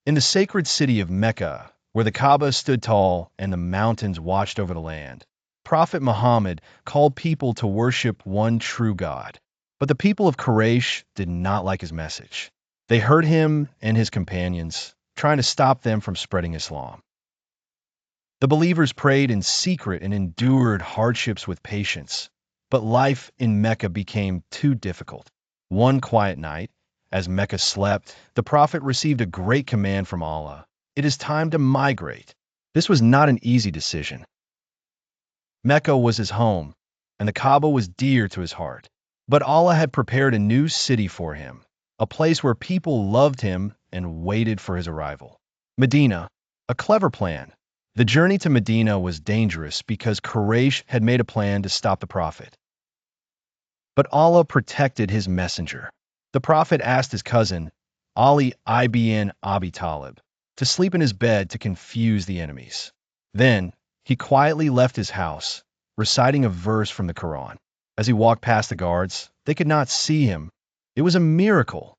In the sacred city of Mecca, where the Kaaba stood tall and the mountains watched over the land, Prophet Muhammad called people to worship one true God. But the people of Quraysh did not like his message. They heard him and his companions, trying to stop them from spreading Islam. The believers prayed in secret and endured hardships with patience. But life in Mecca became too difficult. One quiet night, as Mecca slept, the Prophet received a great command from Allah. It is time to migrate. This was not an easy decision. Mecca was his home, and the Kaaba was dear to his heart. But Allah had prepared a new city for him, a place where people loved him and waited for his arrival. Medina, a clever plan. The journey to Medina was dangerous because Quraysh had made a plan to stop the Prophet. But Allah protected his messenger. The Prophet asked his cousin, Ali ibn Abi Talib, to sleep in his bed to confuse the enemies. Then, he quietly left his house, reciting a verse from the Quran. As he walked past the guards, they could not see him. It was a miracle.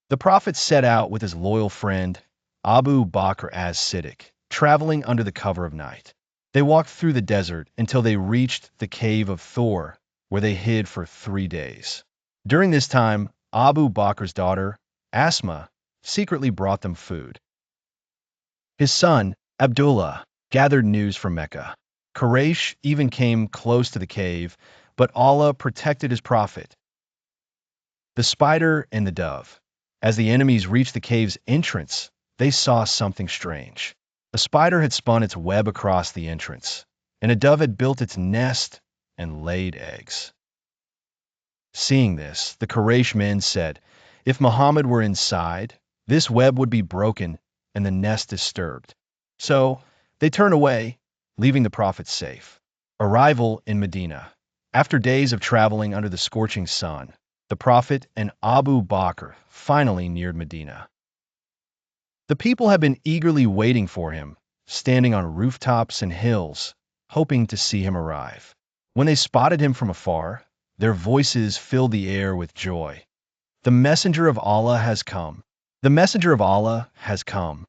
The Prophet set out with his loyal friend, Abu Bakr as-Siddiq, traveling under the cover of night. They walked through the desert until they reached the cave of Thor, where they hid for 3 days. During this time, Abu Bakr's daughter, Asma, secretly brought them food. His son, Abdullah, gathered news from Mecca. Quraysh even came close to the cave, but Allah protected his prophet. The spider and the dove. As the enemies reached the cave's entrance, they saw something strange. A spider had spun its web across the entrance, and a dove had built its nest and laid eggs. Seeing this, the Quraysh men said, if Muhammad were inside, this web would be broken and the nest disturbed. So they turned away, leaving the Prophet safe. Arrival in Medina. After days of traveling under the scorching sun, the Prophet and Abu Bakr finally neared Medina. The people had been eagerly waiting for him, standing on rooftops and hills, hoping to see him arrive. When they spotted him from afar, their voices filled the air with joy. The messenger of Allah has come. The messenger of Allah has come.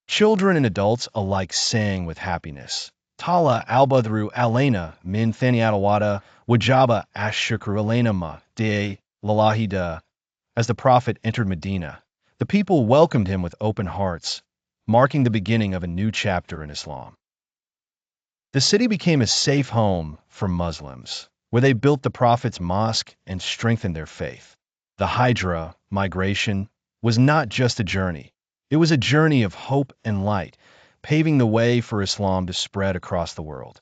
Children and adults alike sang with happiness. Tala al-Badru alayna min thaniatawada wajaba ash-shukru alayna ma de lalahida. As the Prophet entered Medina, the people welcomed him with open hearts, marking the beginning of a new chapter in Islam. The city became a safe home for Muslims, where they built the Prophet's mosque and strengthened their faith. The Hijra, migration, was not just a journey. It was a journey of hope and light, paving the way for Islam to spread across the world.